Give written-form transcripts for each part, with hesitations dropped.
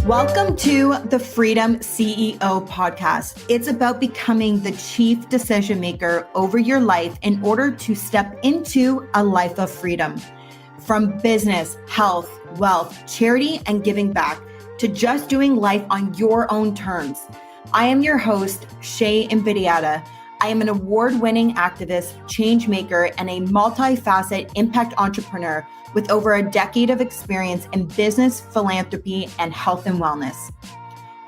Welcome to the Freedom CEO podcast. It's about becoming the chief decision maker over your life in order to step into a life of freedom. From business, health, wealth, charity, and giving back to just doing life on your own terms. I am your host, Shae. I am an award-winning activist, change maker, and a multifaceted impact entrepreneur with over a decade of experience in business, philanthropy, and health and wellness.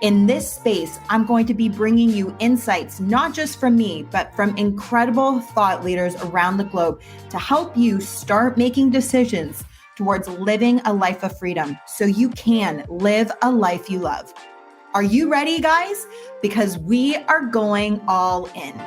In this space, I'm going to be bringing you insights, not just from me, but from incredible thought leaders around the globe to help you start making decisions towards living a life of freedom so you can live a life you love. Are you ready, guys? Because we are going all in.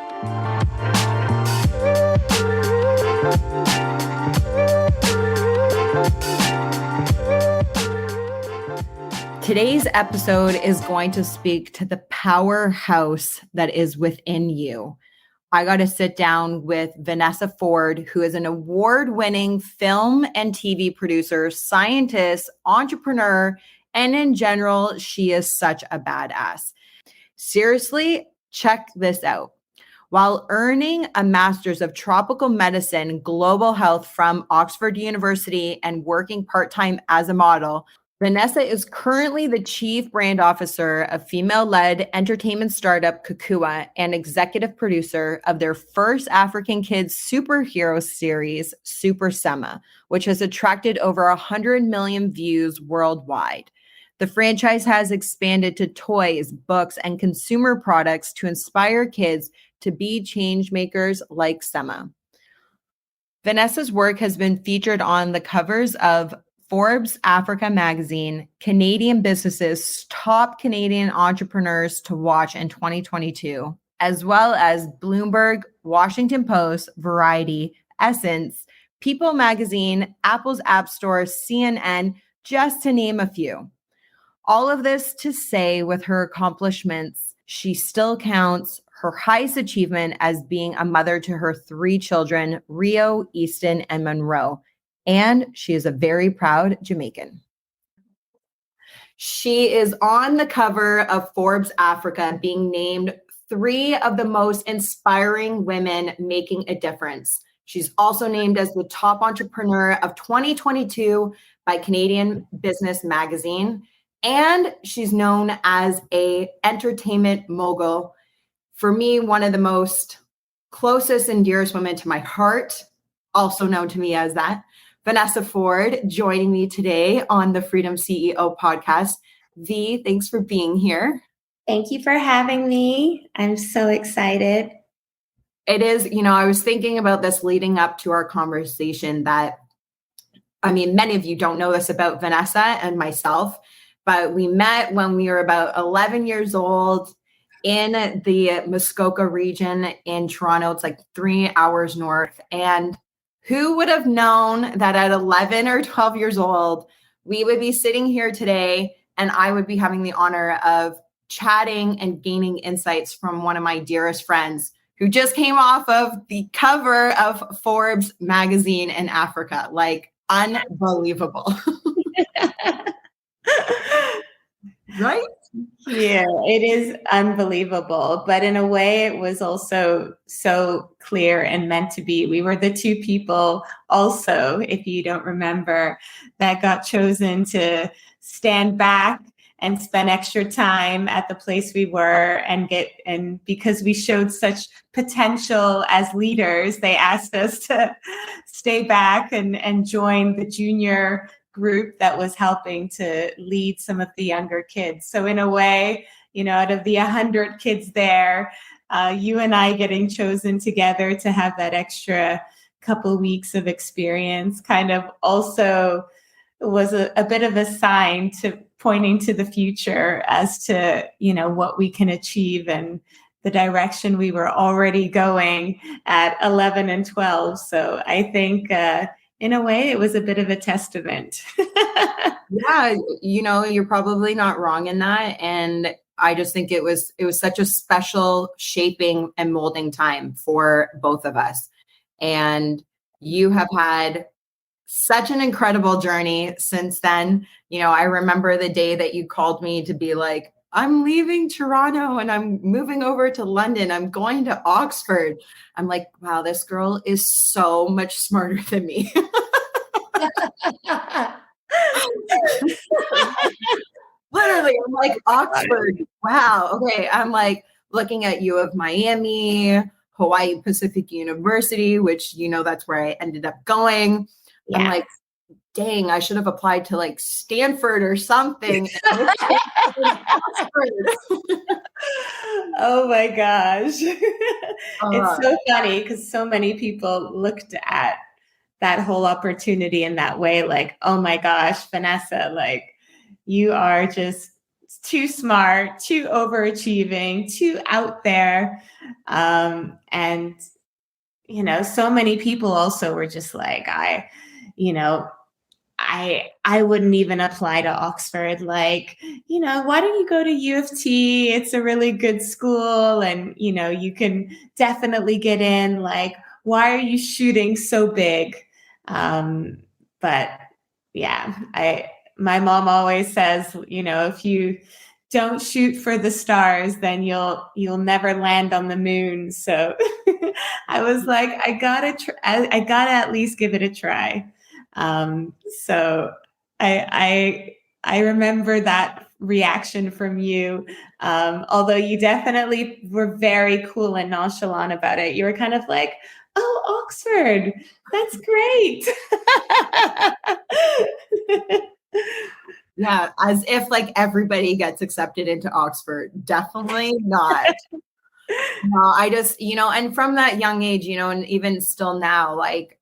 Today's episode is going to speak to the powerhouse that is within you. I got to sit down with Vanessa Ford, who is an award-winning film and TV producer, scientist, entrepreneur, and in general, she is such a badass. Seriously, check this out. While earning a master's of tropical medicine, global health from Oxford University and working part-time as a model, Vanessa is currently the chief brand officer of female-led entertainment startup Kukua and executive producer of their first African kids superhero series, Super Sema, which has attracted over 100 million views worldwide. The franchise has expanded to toys, books, and consumer products to inspire kids to be change makers like Sema. Vanessa's work has been featured on the covers of Forbes Africa magazine, Canadian Business's top Canadian entrepreneurs to watch in 2022, as well as Bloomberg, Washington Post, Variety, Essence, People magazine, Apple's App Store, CNN, just to name a few. All of this to say, with her accomplishments, she still counts her highest achievement as being a mother to her 3 children, Rio, Easton, and Monroe. And she is a very proud Jamaican. She is on the cover of Forbes Africa, being named 3 of the most inspiring women making a difference. She's also named as the top entrepreneur of 2022 by Canadian Business Magazine. And she's known as an entertainment mogul. For me, one of the most closest and dearest women to my heart, also known to me as that. Vanessa Ford joining me today on the Freedom CEO podcast. V, thanks for being here. Thank you for having me. I'm so excited. It is, I was thinking about this leading up to our conversation that, many of you don't know this about Vanessa and myself, but we met when we were about 11 years old in the Muskoka region in Toronto. It's like 3 hours north. And who would have known that at 11 or 12 years old, we would be sitting here today and I would be having the honor of chatting and gaining insights from one of my dearest friends who just came off of the cover of Forbes magazine in Africa. Like, unbelievable. Right? Yeah, it is unbelievable. But in a way, it was also so clear and meant to be. We were the 2 people also, if you don't remember, that got chosen to stand back and spend extra time at the place we were and because we showed such potential as leaders, they asked us to stay back and join the junior group that was helping to lead some of the younger kids. So in a way, out of the 100 kids there, you and I getting chosen together to have that extra couple weeks of experience kind of also was a bit of a sign to pointing to the future as to, what we can achieve and the direction we were already going at 11 and 12. So I think, in a way, it was a bit of a testament. Yeah, you're probably not wrong in that. And I just think it was such a special shaping and molding time for both of us. And you have had such an incredible journey since then. I remember the day that you called me to be like, I'm leaving Toronto and I'm moving over to London. I'm going to Oxford. I'm like, wow, this girl is so much smarter than me. Literally, I'm like, Oxford. Wow. Okay. I'm like looking at U of Miami, Hawaii Pacific University, which, that's where I ended up going. Yeah. I'm like, dang, I should have applied to like Stanford or something. Oh my gosh. It's so funny because so many people looked at that whole opportunity in that way, like, oh my gosh, Vanessa, like you are just too smart, too overachieving, too out there. And so many people also were just like, you know, I wouldn't even apply to Oxford. Like, why don't you go to U of T? It's a really good school and, you can definitely get in. Like, why are you shooting so big? But yeah, my mom always says, if you don't shoot for the stars, then you'll never land on the moon. So I was like, I gotta at least give it a try. So I remember that reaction from you. Although you definitely were very cool and nonchalant about it. You were kind of like, oh, Oxford, that's great. Yeah, as if like everybody gets accepted into Oxford. Definitely not. No, I just, and from that young age, and even still now, like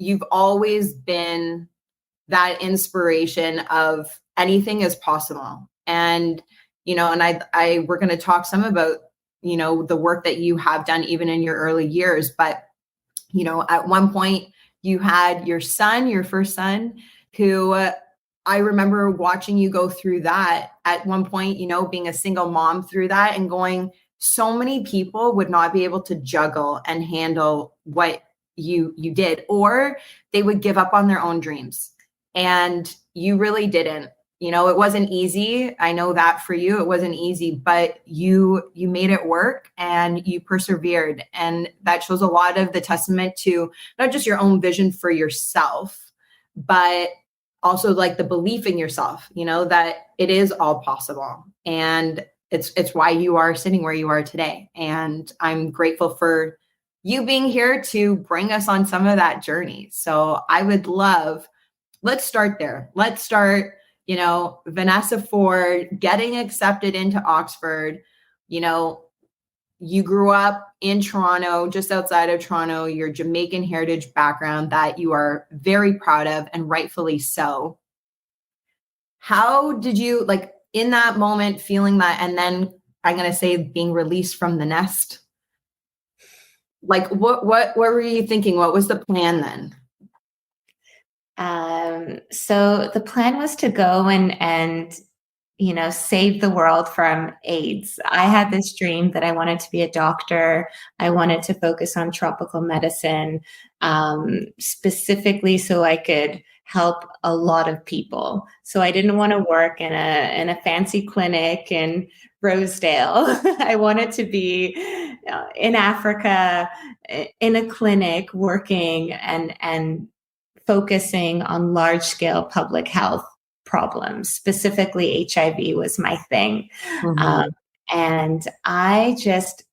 you've always been that inspiration of anything is possible. And, and we're going to talk some about, the work that you have done even in your early years. But, at one point you had your first son, who I remember watching you go through that at one point, being a single mom through that and going, so many people would not be able to juggle and handle what you did, or they would give up on their own dreams. And you really didn't. It wasn't easy. I know that for you, it wasn't easy, but you made it work and you persevered. And that shows a lot of the testament to not just your own vision for yourself, but also like the belief in yourself, that it is all possible. And it's why you are sitting where you are today. And I'm grateful for you being here to bring us on some of that journey. So I would love, let's start there. Let's start, Vanessa Ford getting accepted into Oxford. You grew up in Toronto, just outside of Toronto, your Jamaican heritage background that you are very proud of, and rightfully so. How did you, like, in that moment, feeling that, and then I'm going to say being released from the nest? Like, what were you thinking? What was the plan then? So the plan was to go and save the world from AIDS. I had this dream that I wanted to be a doctor. I wanted to focus on tropical medicine, specifically so I could help a lot of people. So I didn't want to work in a fancy clinic in Rosedale. I wanted to be in Africa in a clinic working and focusing on large scale public health problems. Specifically, HIV was my thing. Mm-hmm. And I just,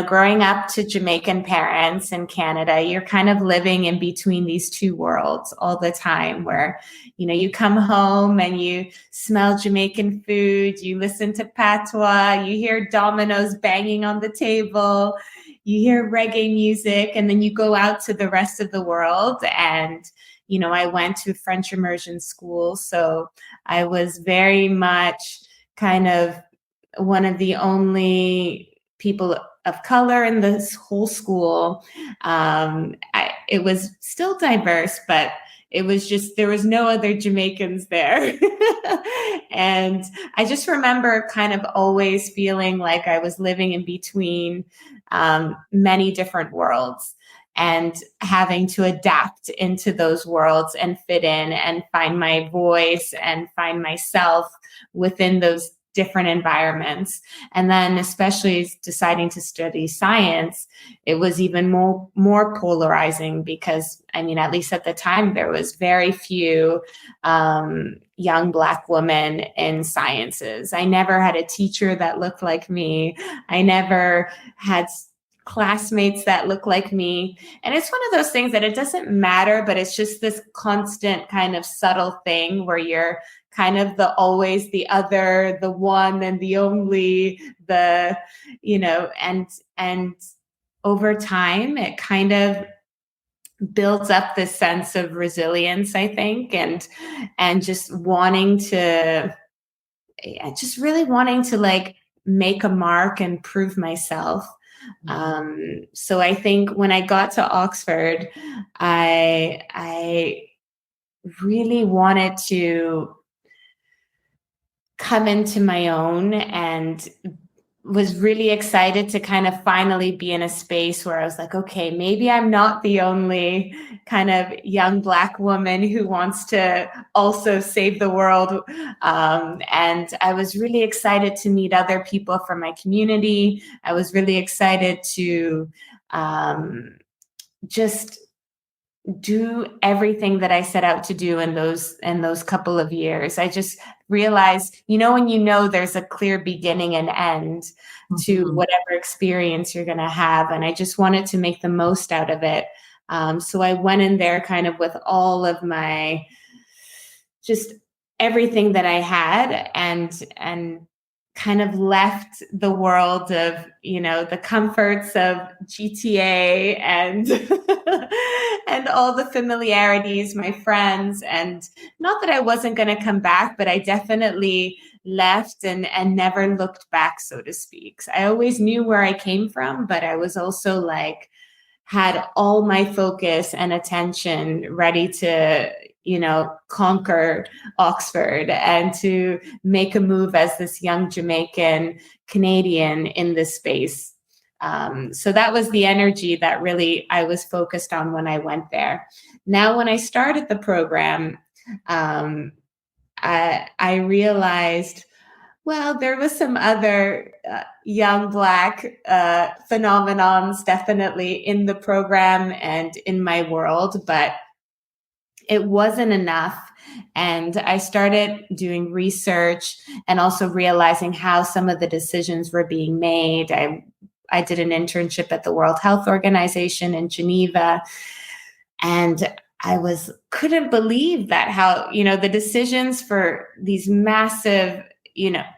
growing up to Jamaican parents in Canada, you're kind of living in between these two worlds all the time where, you come home and you smell Jamaican food, you listen to patois, you hear dominoes banging on the table, you hear reggae music, and then you go out to the rest of the world. And I went to French immersion school, so I was very much kind of one of the only people of color in this whole school. It was still diverse, but it was just, there was no other Jamaicans there. And I just remember kind of always feeling like I was living in between many different worlds. and having to adapt into those worlds and fit in and find my voice and find myself within those different environments. And then especially deciding to study science, it was even more polarizing because, I mean, at least at the time, there was very few young Black women in sciences. I never had a teacher that looked like me. I never had classmates that look like me. And it's one of those things that it doesn't matter, but it's just this constant kind of subtle thing where you're kind of the always the other, the one and the only, the, you know, and over time it kind of builds up this sense of resilience, I think, and just wanting to, just really wanting to like make a mark and prove myself. So I think when I got to Oxford, I really wanted to come into my own and was really excited to kind of finally be in a space where I was like, okay, maybe I'm not the only kind of young Black woman who wants to also save the world. And I was really excited to meet other people from my community. I was really excited to just do everything that I set out to do in those couple of years. I just realized, when you know there's a clear beginning and end to whatever experience you're going to have. And I just wanted to make the most out of it. So I went in there kind of with all of my, just everything that I had, and kind of left the world of, the comforts of GTA and and all the familiarities, my friends. And not that I wasn't going to come back, but I definitely left and never looked back, so to speak. So I always knew where I came from, but I was also like, had all my focus and attention ready to, conquer Oxford and to make a move as this young Jamaican Canadian in this space. So that was the energy that really I was focused on when I went there. Now, when I started the program, I realized, well, there was some other young Black phenomenons definitely in the program and in my world, but it wasn't enough. And I started doing research and also realizing how some of the decisions were being made. I did an internship at the World Health Organization in Geneva, and I couldn't believe that how, the decisions for these massive,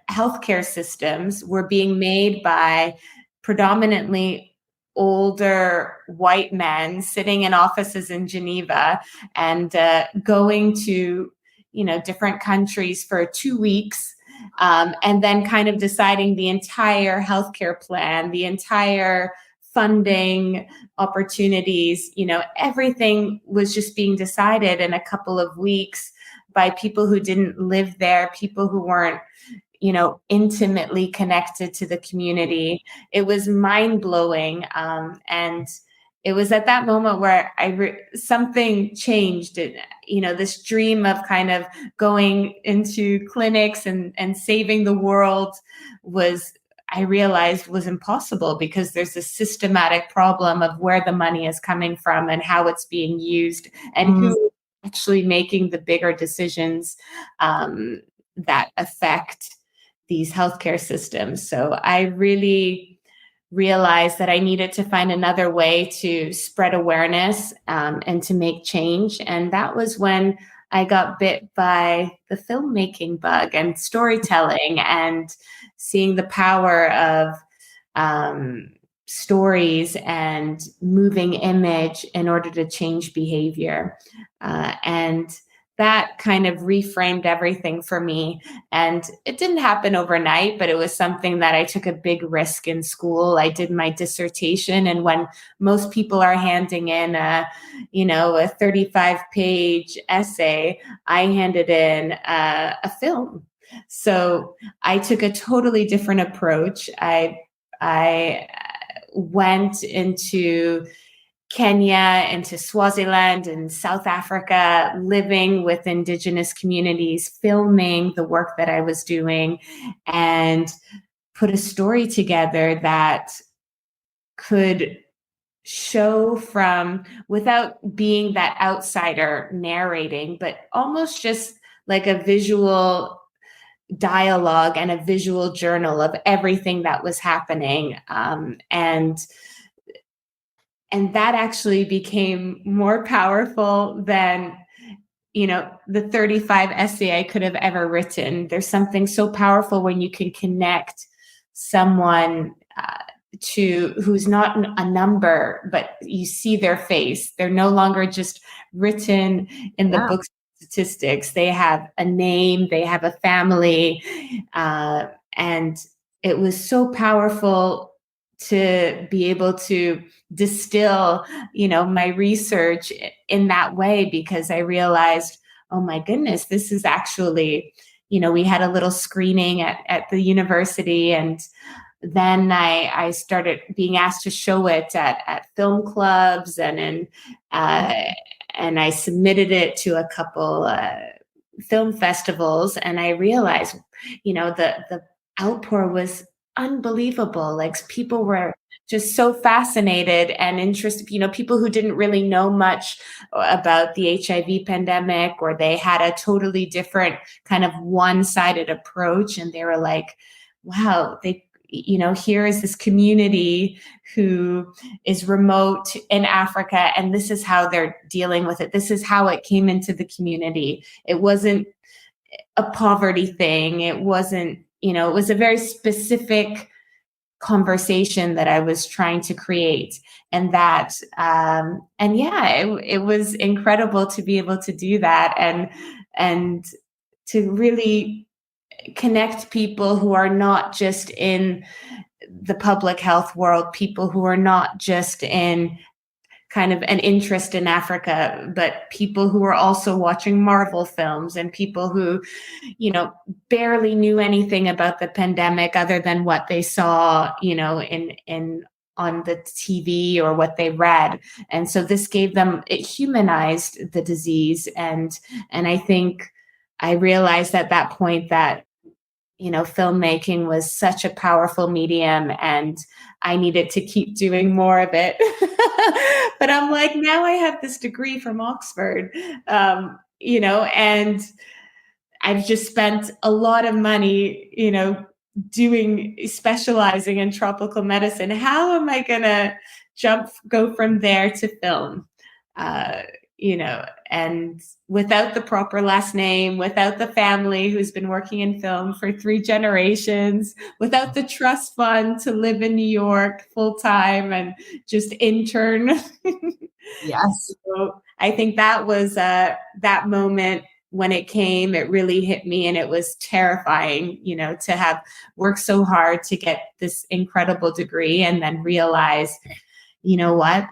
healthcare systems were being made by predominantly older white men sitting in offices in Geneva and going to, different countries for 2 weeks, and then kind of deciding the entire healthcare plan, the entire funding opportunities, everything was just being decided in a couple of weeks by people who didn't live there, people who weren't, intimately connected to the community. It was mind-blowing. And it was at that moment where something changed. This dream of kind of going into clinics and saving the world I realized was impossible, because there's a systematic problem of where the money is coming from and how it's being used and who actually making the bigger decisions that affect these healthcare systems. So I really realized that I needed to find another way to spread awareness and to make change. And that was when I got bit by the filmmaking bug and storytelling and seeing the power of stories and moving image in order to change behavior. And that kind of reframed everything for me. And it didn't happen overnight, but it was something that I took a big risk in school. I did my dissertation, and when most people are handing in a 35-page essay, I handed in a film. So I took a totally different approach. I went into Kenya, into Swaziland and South Africa, living with Indigenous communities, filming the work that I was doing, and put a story together that could show from, without being that outsider narrating, but almost just like a visual dialogue and a visual journal of everything that was happening. And that actually became more powerful than, the 35 essay I could have ever written. There's something so powerful when you can connect someone to who's not a number, but you see their face. They're no longer just written in the books of statistics. They have a name, they have a family. And it was so powerful to be able to distill, my research in that way, because I realized, oh my goodness, this is actually, we had a little screening at the university, and then I started being asked to show it at film clubs, and I submitted it to a couple film festivals, and I realized, the outpour was unbelievable. Like, people were just so fascinated and interested, people who didn't really know much about the HIV pandemic, or they had a totally different kind of one-sided approach. And they were like, wow, here is this community who is remote in Africa, and this is how they're dealing with it. This is how it came into the community. It wasn't a poverty thing. It wasn't, it was a very specific conversation that I was trying to create. And that, it was incredible to be able to do that, and to really connect people who are not just in the public health world, people who are not just in kind of an interest in Africa, but people who are also watching Marvel films, and people who, barely knew anything about the pandemic other than what they saw, in on the TV or what they read. And so this gave them, it humanized the disease. And I think I realized at that point that, filmmaking was such a powerful medium, and I needed to keep doing more of it. But I'm like, now I have this degree from Oxford, and I've just spent a lot of money, specializing in tropical medicine. How am I going to go from there to film? And without the proper last name, without the family who's been working in film for 3 generations, without the trust fund to live in New York full time and just intern. Yes. So I think that was that moment when it came, it really hit me, and it was terrifying, to have worked so hard to get this incredible degree, and then realize, what,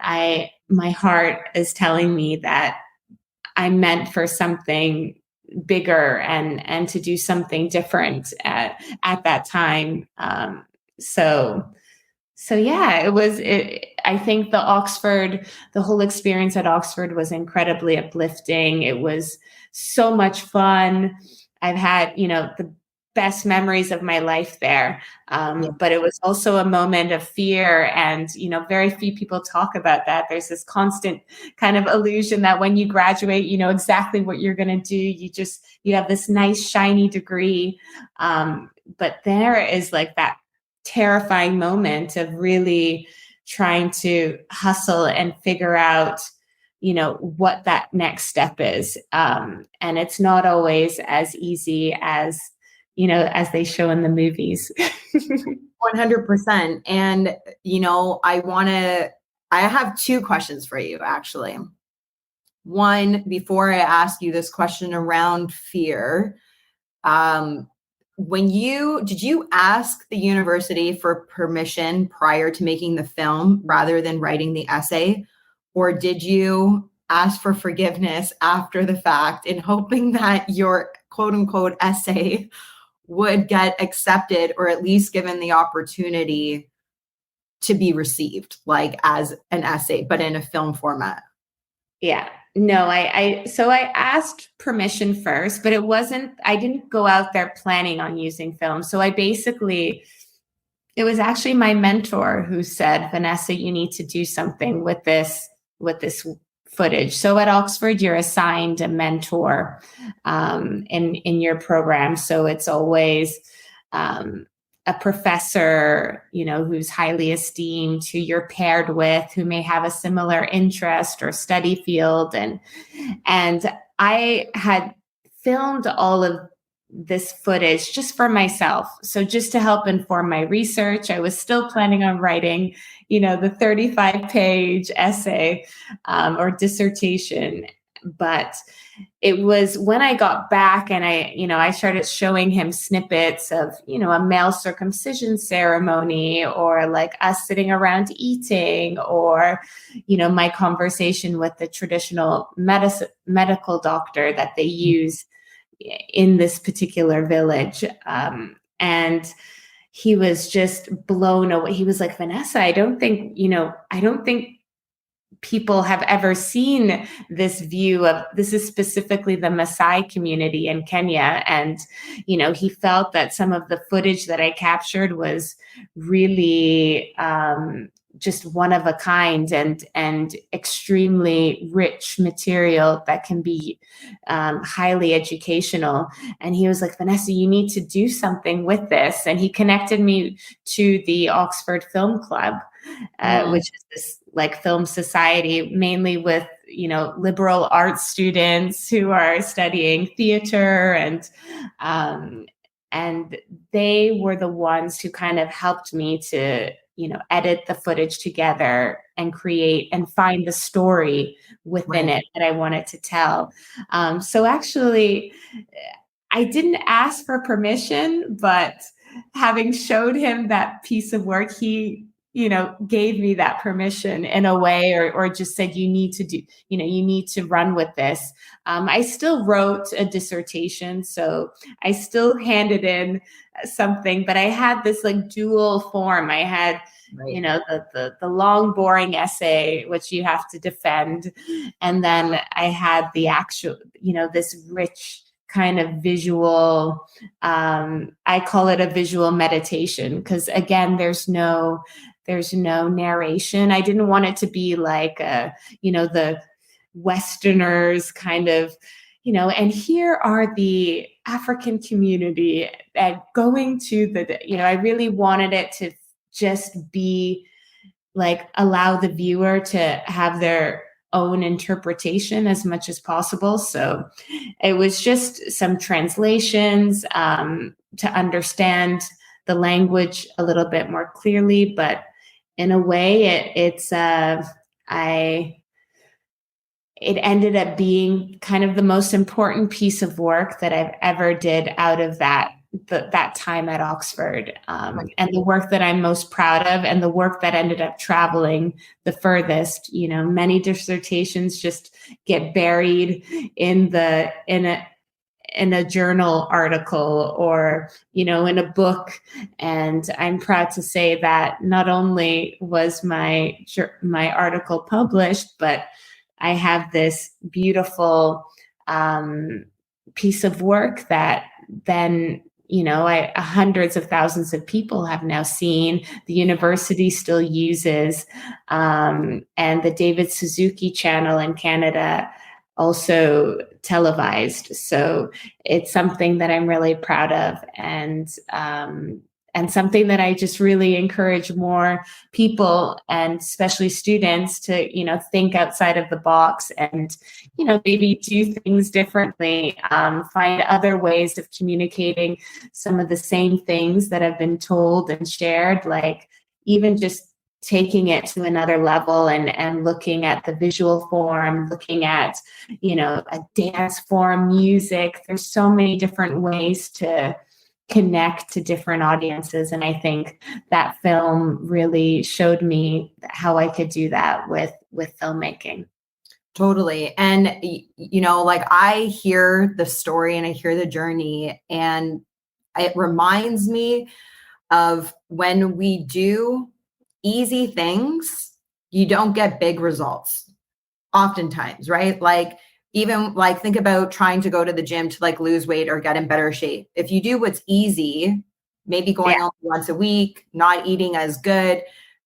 my heart is telling me that I'm meant for something bigger and to do something different at that time. So yeah, I think the whole experience at Oxford was incredibly uplifting. It was so much fun. I've had, the best memories of my life there. But it was also a moment of fear, and, very few people talk about that. There's this constant kind of illusion that when you graduate, you know exactly what you're going to do. You have this nice, shiny degree. But there is like that terrifying moment of really trying to hustle and figure out, what that next step is. And it's not always as easy as they show in the movies. 100%. And, I have 2 questions for you, actually. One, before I ask you this question around fear, did you ask the university for permission prior to making the film rather than writing the essay? Or did you ask for forgiveness after the fact in hoping that your quote unquote essay would get accepted, or at least given the opportunity to be received, like as an essay, but in a film format? Yeah. No, so I asked permission first, but I didn't go out there planning on using film. So it was actually my mentor who said, Vanessa, you need to do something with this footage. So at Oxford, you're assigned a mentor in your program. So it's always a professor, who's highly esteemed, who you're paired with, who may have a similar interest or study field. And I had filmed all of this footage just for myself. So just to help inform my research. I was still planning on writing, the 35-page essay or dissertation. But it was when I got back and I started showing him snippets of, a male circumcision ceremony, or like us sitting around eating, or, my conversation with the traditional medical doctor that they use in this particular village. And he was just blown away. He was like, Vanessa, I don't think people have ever seen this view of, this is specifically the Maasai community in Kenya. And, he felt that some of the footage that I captured was really just one of a kind and extremely rich material that can be highly educational. And he was like, Vanessa, you need to do something with this. And he connected me to the Oxford Film Club, which is this like film society, mainly with, liberal arts students who are studying theater, and they were the ones who kind of helped me to, edit the footage together and create and find the story within it that I wanted to tell. So actually, I didn't ask for permission, but having showed him that piece of work, he gave me that permission in a way, or just said, you need to run with this. I still wrote a dissertation, so I still handed in something, but I had this like dual form. I had, the long, boring essay, which you have to defend. And then I had the actual, this rich kind of visual, I call it a visual meditation, because again, there's no narration. I didn't want it to be like, the Westerners kind of, and here are the African community going to I really wanted it to just be like, allow the viewer to have their own interpretation as much as possible. So it was just some translations to understand the language a little bit more clearly, but in a way, it ended up being kind of the most important piece of work that I've ever did out of that time at Oxford, and the work that I'm most proud of, and the work that ended up traveling the furthest. Many dissertations just get buried in a journal article, or in a book. And I'm proud to say that not only was my article published, but I have this beautiful piece of work that then hundreds of thousands of people have now seen. The university still uses, and the David Suzuki channel in Canada also televised. So it's something that I'm really proud of, and something that I just really encourage more people, and especially students, to, think outside of the box and, maybe do things differently, find other ways of communicating some of the same things that have been told and shared, like even just taking it to another level and looking at the visual form, looking at, a dance form, music. There's so many different ways to connect to different audiences. And I think that film really showed me how I could do that with filmmaking. Totally. And, like, I hear the story and I hear the journey, and it reminds me of when we do easy things, you don't get big results oftentimes, right? Like even like think about trying to go to the gym to like lose weight or get in better shape. If you do what's easy, maybe going only once a week, not eating as good,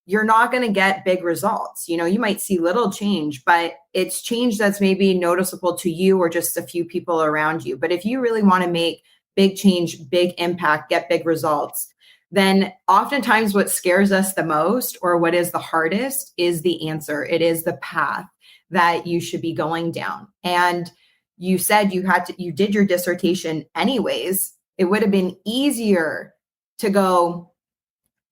you're not going to get big results. You know, you might see little change, but it's change that's maybe noticeable to you or just a few people around you. But if you really want to make big change, big impact, get big results, then oftentimes what scares us the most or what is the hardest is the answer. It is the path that you should be going down. And you said you did your dissertation anyways. It would have been easier to go,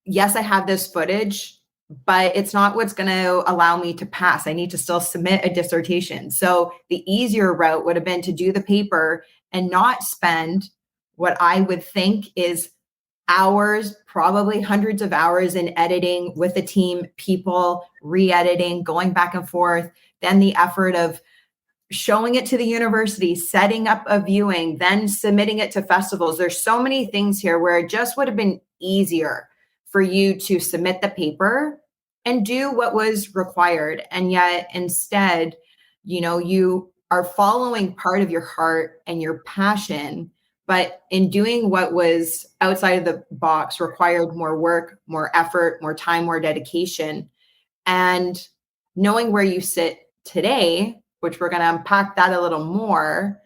yes, I have this footage, but it's not what's going to allow me to pass. I need to still submit a dissertation. So the easier route would have been to do the paper and not spend what I would think is hours, probably hundreds of hours in editing with a team, people re-editing, going back and forth, then the effort of showing it to the university, setting up a viewing, then submitting it to festivals. There's so many things here where it just would have been easier for you to submit the paper and do what was required. And yet instead, you know, you are following part of your heart and your passion, but in doing what was outside of the box required more work, more effort, more time, more dedication. And knowing where you sit today, which we're going to unpack that a little more,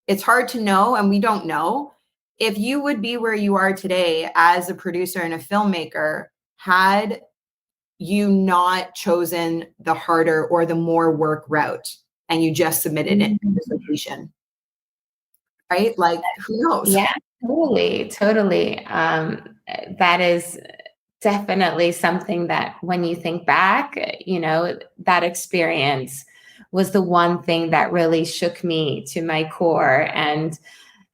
it's hard to know, and we don't know, if you would be where you are today as a producer and a filmmaker had you not chosen the harder or the more work route and you just submitted it in this location. Right? Like, who knows? Yeah, totally. That is definitely something that when you think back, you know, that experience was the one thing that really shook me to my core. And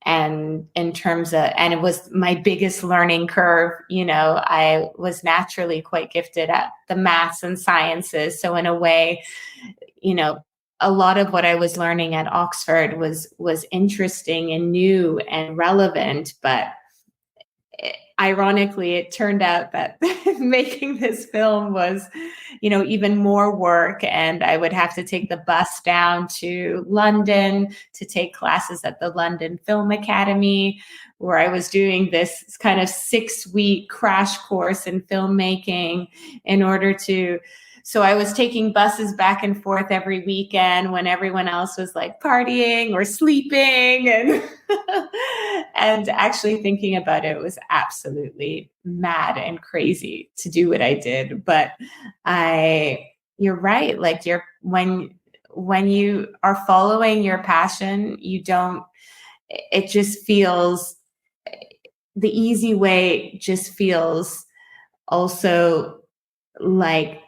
in terms of, and it was my biggest learning curve. You know, I was naturally quite gifted at the maths and sciences. So in a way, you know, a lot of what I was learning at Oxford was interesting and new and relevant, but ironically, it turned out that making this film was, you know, even more work. And I would have to take the bus down to London to take classes at the London Film Academy, where I was doing this kind of 6-week crash course in filmmaking in order to. So I was taking buses back and forth every weekend when everyone else was like partying or sleeping, and and actually thinking about it was absolutely mad and crazy to do what I did. But you're right. Like when you are following your passion, it just feels, the easy way just feels also like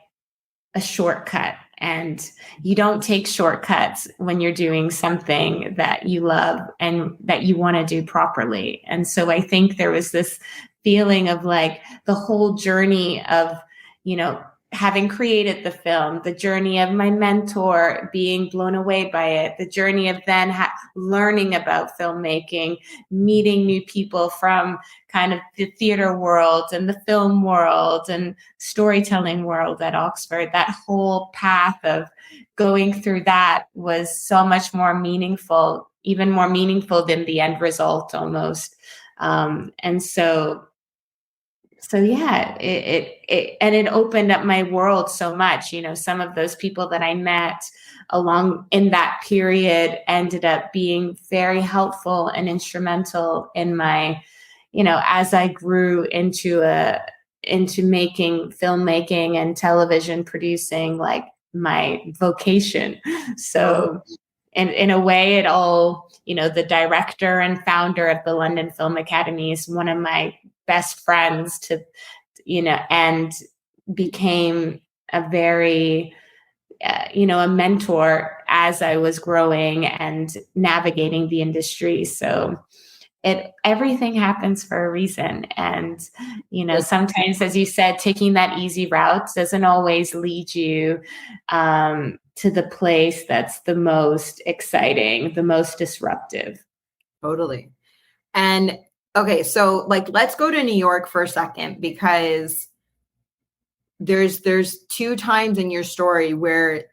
a shortcut, and you don't take shortcuts when you're doing something that you love and that you want to do properly. And so I think there was this feeling of like the whole journey of, you know, having created the film, the journey of my mentor being blown away by it, the journey of then learning about filmmaking, meeting new people from kind of the theater world and the film world and storytelling world at Oxford. That whole path of going through that was so much more meaningful, even more meaningful than the end result almost. And so yeah, it opened up my world so much. You know, some of those people that I met along in that period ended up being very helpful and instrumental in my, you know, as I grew into making filmmaking and television producing like my vocation. So in a way, it all, you know, the director and founder of the London Film Academy is one of my best friends to, you know, and became a very, you know, a mentor as I was growing and navigating the industry. So everything happens for a reason. And, you know, sometimes, as you said, taking that easy route doesn't always lead you to the place that's the most exciting, the most disruptive. Totally. And okay, so like, let's go to New York for a second, because there's two times in your story where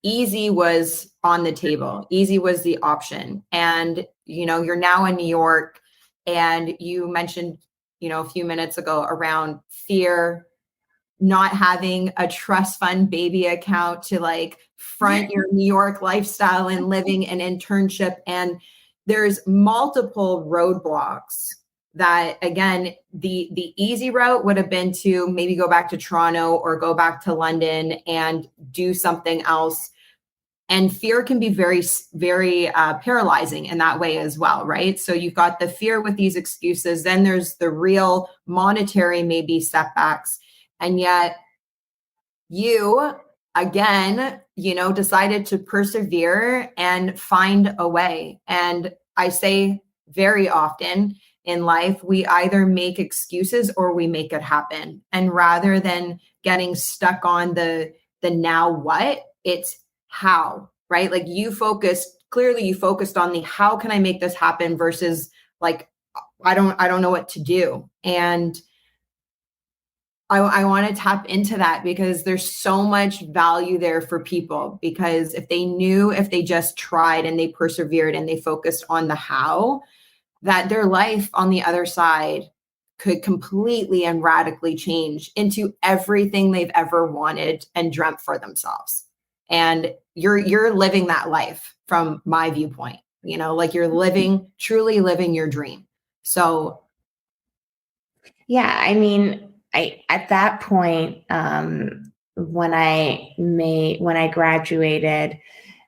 easy was on the table. Easy was the option. And, you're now in New York, and you mentioned, a few minutes ago around fear, not having a trust fund baby account to like front your New York lifestyle and living an internship. And there's multiple roadblocks that, again, the easy route would have been to maybe go back to Toronto or go back to London and do something else. And fear can be very, very paralyzing in that way as well, right? So you've got the fear with these excuses. Then there's the real monetary, maybe setbacks. And yet you, again, decided to persevere and find a way. And I say very often in life, we either make excuses or we make it happen. And rather than getting stuck on the now what, it's how, right? Like you focused on the how can I make this happen versus like, I don't know what to do. And I want to tap into that because there's so much value there for people, because if they just tried and they persevered and they focused on the how, that their life on the other side could completely and radically change into everything they've ever wanted and dreamt for themselves. And you're living that life from my viewpoint, like you're truly living your dream. So yeah, I mean, at that point, when I graduated,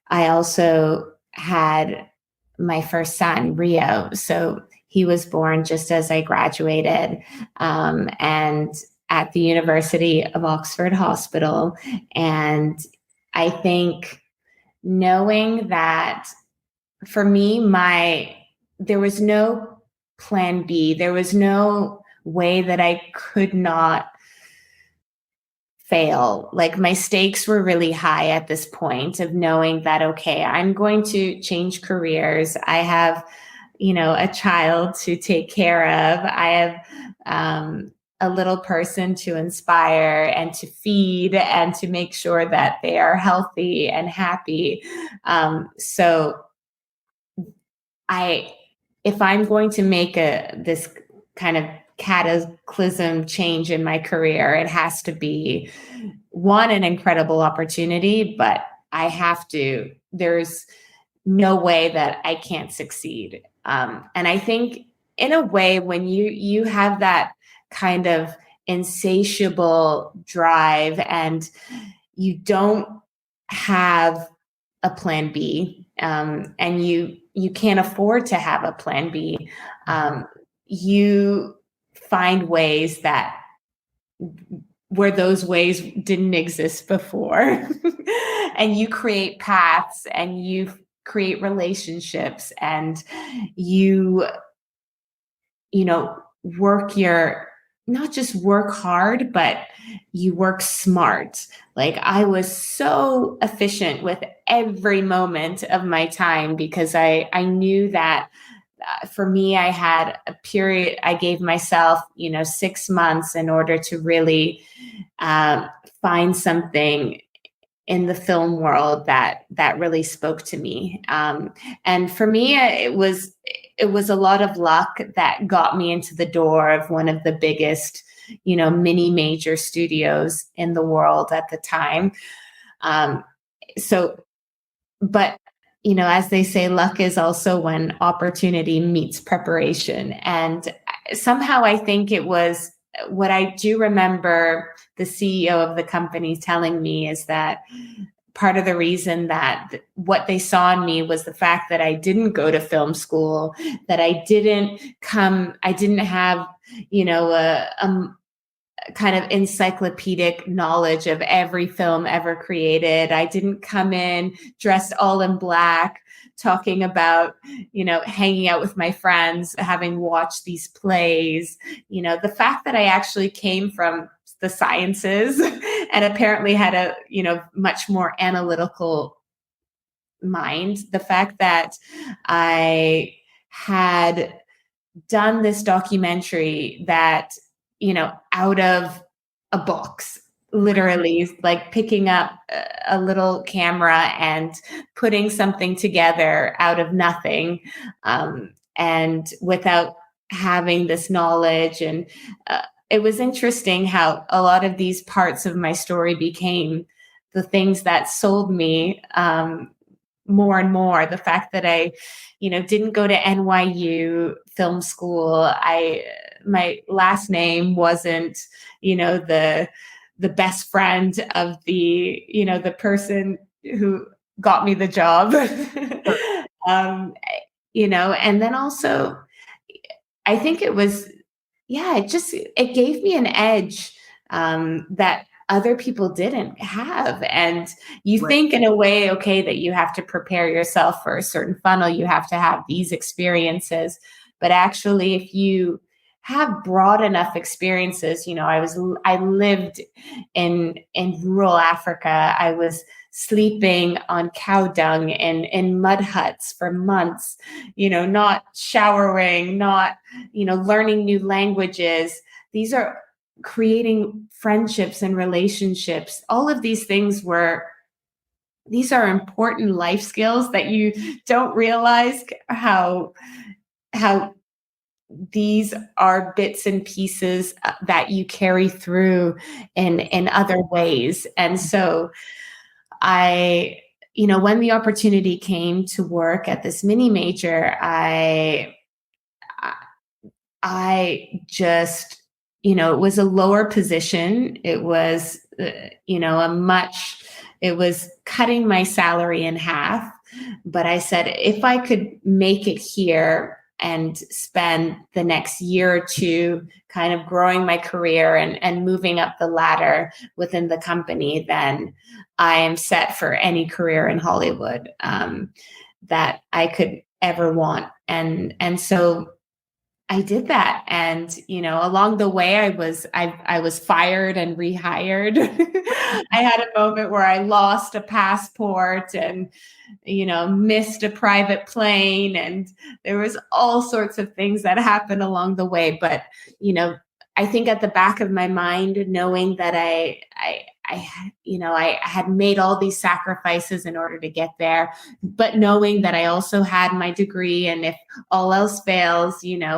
I also had my first son, Rio. So he was born just as I graduated, and at the University of Oxford Hospital. And I think knowing that for me, there was no plan B. There was no way that I could not fail. Like my stakes were really high at this point of knowing that, okay, I'm going to change careers. I have, a child to take care of. I have a little person to inspire and to feed and to make sure that they are healthy and happy. So if I'm going to make this kind of cataclysm change in my career, it has to be an incredible opportunity, but there's no way that I can't succeed. And I think in a way, when you have that kind of insatiable drive and you don't have a plan B, and you can't afford to have a plan B, you find ways where those ways didn't exist before. And you create paths and you create relationships and you not just work hard, but you work smart. Like I was so efficient with every moment of my time because I knew that for me, I had a period, I gave myself, 6 months in order to really find something in the film world that really spoke to me. And for me, it was a lot of luck that got me into the door of one of the biggest, mini major studios in the world at the time. But as they say, luck is also when opportunity meets preparation. And somehow I think it was what I do remember the CEO of the company telling me is that part of the reason that what they saw in me was the fact that I didn't go to film school, that I didn't have, a kind of encyclopedic knowledge of every film ever created. I didn't come in dressed all in black, talking about, hanging out with my friends, having watched these plays. The fact that I actually came from the sciences and apparently had a, much more analytical mind. The fact that I had done this documentary that, out of a box. literally like picking up a little camera and putting something together out of nothing, and without having this knowledge. And it was interesting how a lot of these parts of my story became the things that sold me more and more. The fact that I, didn't go to NYU film school. My last name wasn't, the best friend of the person who got me the job. And then also I think it was, it gave me an edge that other people didn't have. And you think in a way, okay, that you have to prepare yourself for a certain funnel, you have to have these experiences. But actually, if you have broad enough experiences, I lived in rural Africa. I was sleeping on cow dung in mud huts for months, not showering, not, learning new languages. These are creating friendships and relationships. All of these things these are important life skills that you don't realize how these are bits and pieces that you carry through in other ways. And so when the opportunity came to work at this mini major, I just, it was a lower position. It was, it was cutting my salary in half. But I said, if I could make it here and spend the next year or two kind of growing my career and moving up the ladder within the company, then I am set for any career in Hollywood that I could ever want. And so I did that. And, along the way, I was fired and rehired. I had a moment where I lost a passport and, missed a private plane. And there was all sorts of things that happened along the way. But, I think at the back of my mind, knowing that I had made all these sacrifices in order to get there, but knowing that I also had my degree, and if all else fails, I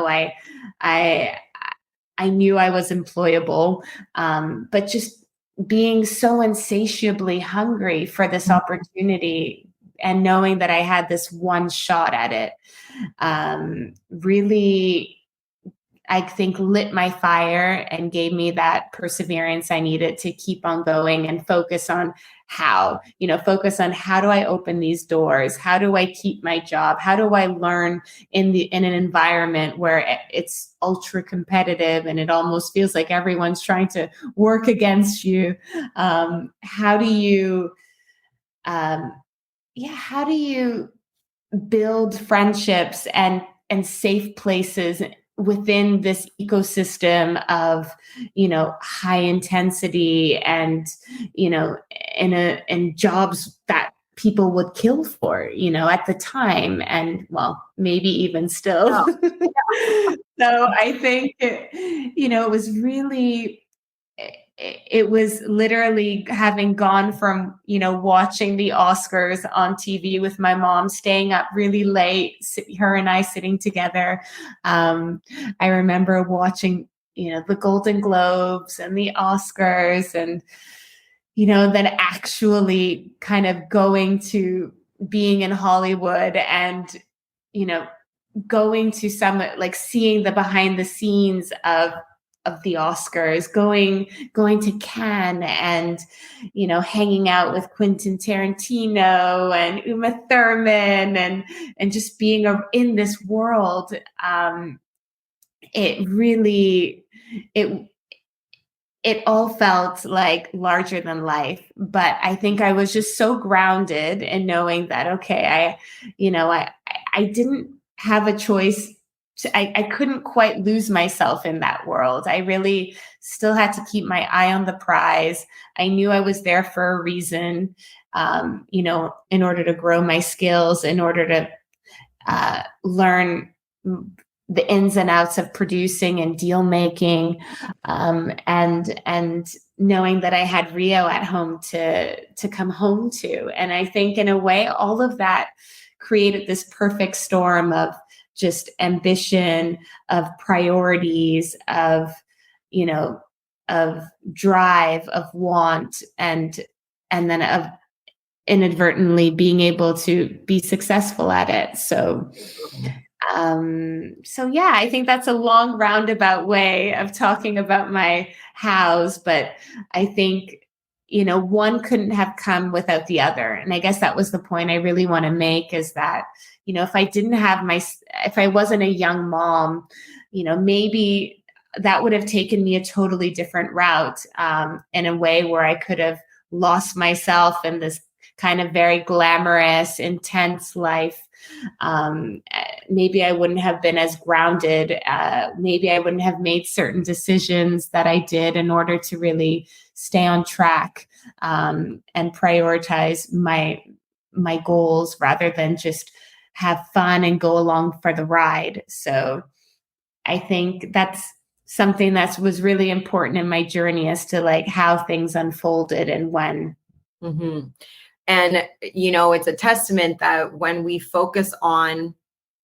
knew I was employable, but just being so insatiably hungry for this opportunity and knowing that I had this one shot at it, really, I think, lit my fire and gave me that perseverance I needed to keep on going and focus on how do I open these doors? How do I keep my job? How do I learn in an environment where it's ultra competitive and it almost feels like everyone's trying to work against you? How do you build friendships and safe places within this ecosystem of, high intensity and, in jobs that people would kill for, at the time, and well, maybe even still. Oh. So I think, it was really, it was literally having gone from, watching the Oscars on TV with my mom, staying up really late, her and I sitting together. I remember watching, the Golden Globes and the Oscars, and, then actually kind of going to being in Hollywood and, going to some, like seeing the behind the scenes of the Oscars, going to Cannes and, hanging out with Quentin Tarantino and Uma Thurman and just being in this world. It really, it all felt like larger than life. But I think I was just so grounded in knowing that, okay, I didn't have a choice. I couldn't quite lose myself in that world. I really still had to keep my eye on the prize. I knew I was there for a reason, in order to grow my skills, in order to learn the ins and outs of producing and deal making, and knowing that I had Rio at home to come home to. And I think in a way, all of that created this perfect storm of just ambition, of priorities, of, of drive, of want, and then of inadvertently being able to be successful at it. So yeah, I think that's a long roundabout way of talking about my hows, but I think, one couldn't have come without the other. And I guess that was the point I really want to make, is that, if I wasn't a young mom, maybe that would have taken me a totally different route, in a way where I could have lost myself in this kind of very glamorous, intense life. Maybe I wouldn't have been as grounded. Maybe I wouldn't have made certain decisions that I did in order to really stay on track, and prioritize my goals rather than just have fun and go along for the ride. So I think that's something that was really important in my journey, as to like how things unfolded and when. Mm-hmm. And, it's a testament that when we focus on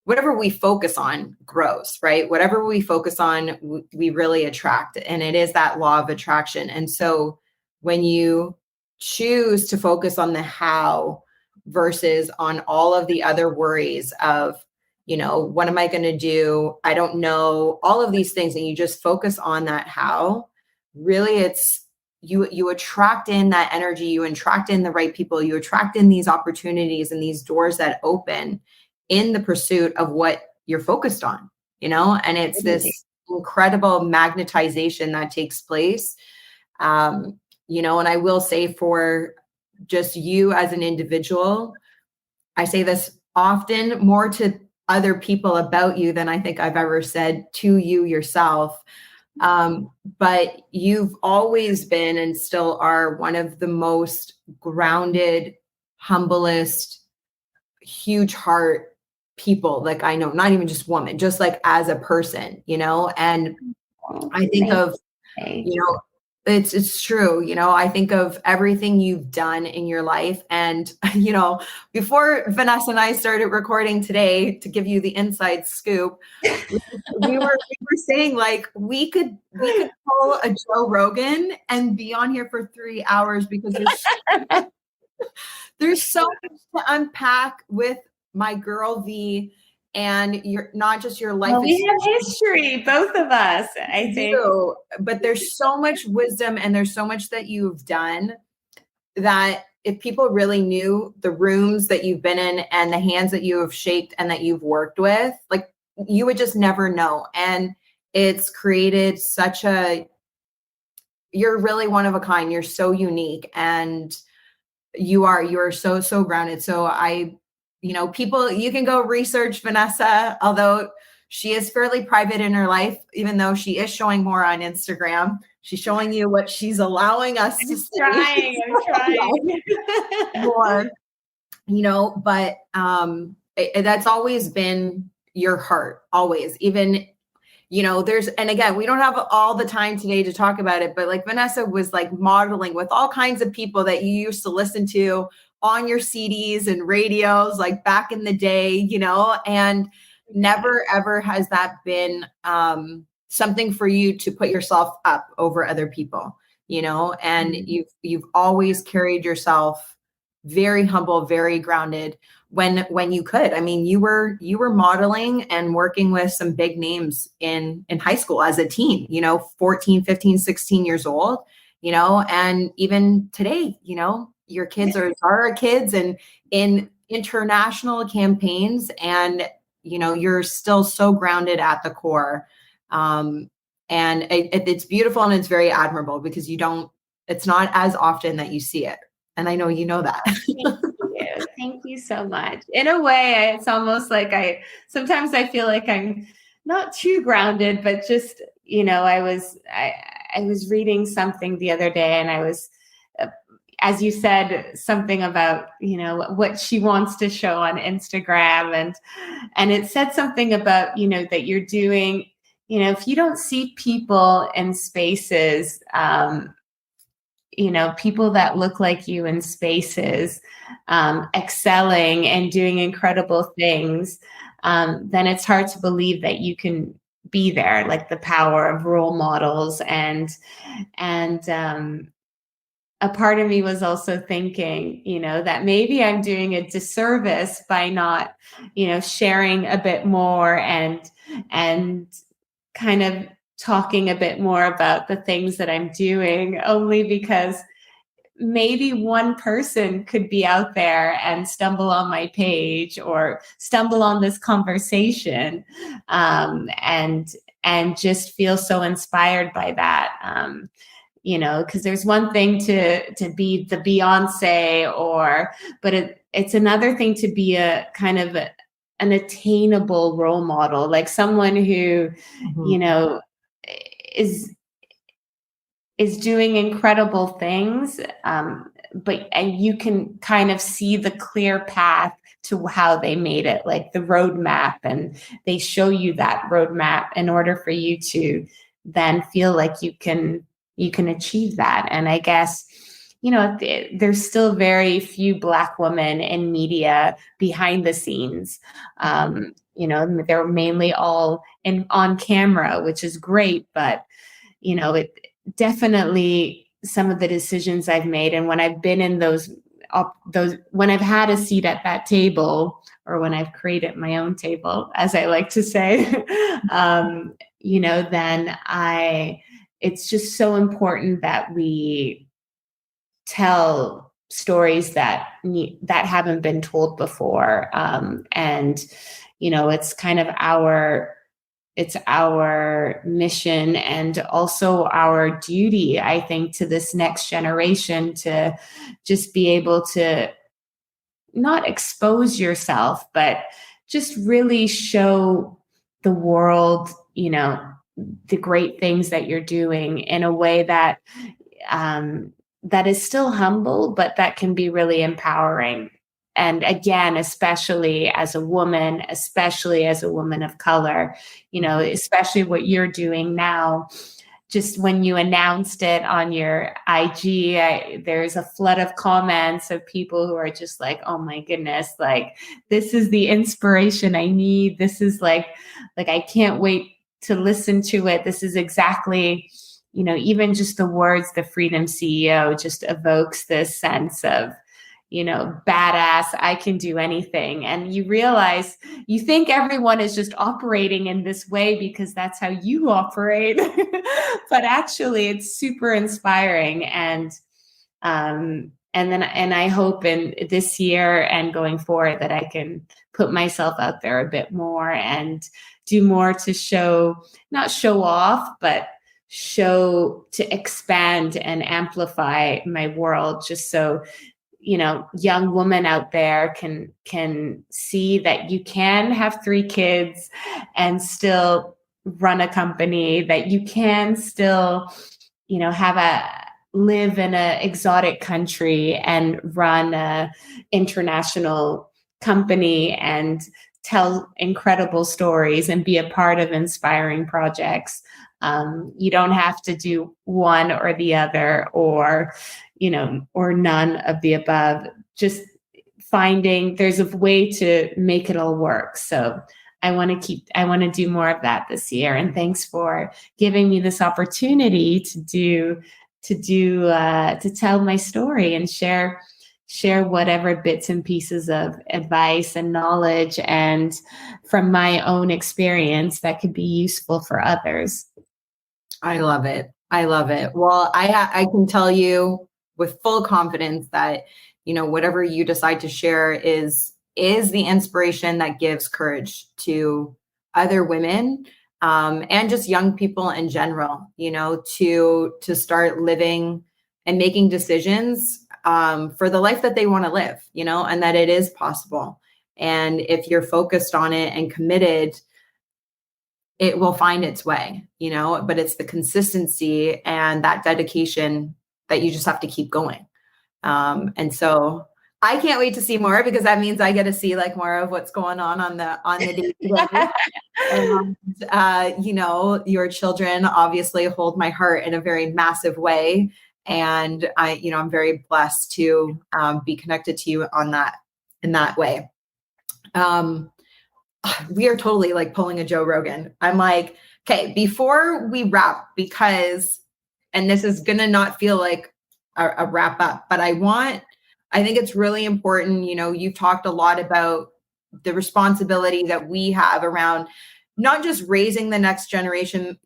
whatever we focus on grows, right? Whatever we focus on, we really attract. And it is that law of attraction. And so when you choose to focus on the how versus on all of the other worries of, what am I going to do? I don't know, all of these things. And you just focus on that how, really it's, you attract in that energy, you attract in the right people, you attract in these opportunities and these doors that open in the pursuit of what you're focused on, and it's this incredible magnetization that takes place. And I will say, for just you as an individual, I say this often more to other people about you than I think I've ever said to you yourself. But you've always been and still are one of the most grounded, humblest, huge heart people. Like, I know, not even just woman, just like as a person, and I think of, it's true. I think of everything you've done in your life. And, before Vanessa and I started recording today, to give you the inside scoop, we were saying, like, we could pull a Joe Rogan and be on here for 3 hours, because there's so much to unpack with my girl V, and you're not just your life. Well, we have history, both of us, I think. But there's so much wisdom, and there's so much that you've done, that if people really knew the rooms that you've been in and the hands that you have shaped and that you've worked with, like, you would just never know. And it's created you're really one of a kind. You're so unique, and you're so grounded. So people, you can go research Vanessa, although she is fairly private in her life, even though she is showing more on Instagram. She's showing you what she's allowing us to see. I'm trying. More, but that's always been your heart, always. Even, and again, we don't have all the time today to talk about it, but like Vanessa was like modeling with all kinds of people that you used to listen to on your CDs and radios, like back in the day, and never, ever has that been something for you to put yourself up over other people, and you've always carried yourself very humble, very grounded when you could. I mean, you were modeling and working with some big names in high school as a teen, 14, 15, 16 years old, and even today, your kids are Zara kids and in international campaigns, and you're still so grounded at the core. And it's beautiful, and it's very admirable, because it's not as often that you see it. And I know you know that. Thank you so much. In a way, it's almost like sometimes I feel like I'm not too grounded, but just, I was reading something the other day, and I was, as you said, something about, what she wants to show on Instagram. And it said something about, that you're doing, if you don't see people in spaces, people that look like you in spaces, excelling and doing incredible things, then it's hard to believe that you can be there, like the power of role models. And a part of me was also thinking, that maybe I'm doing a disservice by not, sharing a bit more and kind of talking a bit more about the things that I'm doing, only because maybe one person could be out there and stumble on my page or stumble on this conversation, and just feel so inspired by that. Because there's one thing to be the Beyonce, but it's another thing to be a kind of an attainable role model, like someone who, is doing incredible things, and you can kind of see the clear path to how they made it, like the roadmap, and they show you that roadmap in order for you to then feel like you can achieve that. And I guess, there's still very few Black women in media behind the scenes. They're mainly all on camera, which is great, but it definitely, some of the decisions I've made, and when I've been in those when I've had a seat at that table, or when I've created my own table, as I like to say, then it's just so important that we tell stories that haven't been told before. And it's kind of our mission, and also our duty, I think, to this next generation, to just be able to not expose yourself, but just really show the world, the great things that you're doing in a way that that is still humble, but that can be really empowering. And again, especially as a woman of color, especially what you're doing now. Just when you announced it on your IG, there's a flood of comments of people who are just like, oh my goodness, like, this is the inspiration I need. This is like I can't wait to listen to it. This is exactly, even just the words, the Freedom CEO, just evokes this sense of, badass, I can do anything. And you realize, you think everyone is just operating in this way because that's how you operate. But actually it's super inspiring. And I hope in this year and going forward that I can put myself out there a bit more and do more to not show off, but to expand and amplify my world, just so young women out there can see that you can have 3 kids and still run a company, that you can still, live in an exotic country and run a international company and tell incredible stories and be a part of inspiring projects. You don't have to do one or the other, or none of the above. Just finding there's a way to make it all work. So I want to do more of that this year. And thanks for giving me this opportunity to tell my story and share whatever bits and pieces of advice and knowledge and from my own experience that could be useful for others. I love it. Well, I can tell you with full confidence that, whatever you decide to share is the inspiration that gives courage to other women, and just young people in general, to start living and making decisions for the life that they want to live, and that it is possible. And if you're focused on it and committed, it will find its way, but it's the consistency and that dedication that you just have to keep going. And so I can't wait to see more, because that means I get to see like more of what's going on the day. And, your children obviously hold my heart in a very massive way. And I'm very blessed to be connected to you in that way. We are totally like pulling a Joe Rogan. I'm like, okay, before we wrap, and this is going to not feel like a wrap up, but I think it's really important. You've talked a lot about the responsibility that we have around not just raising the next generation,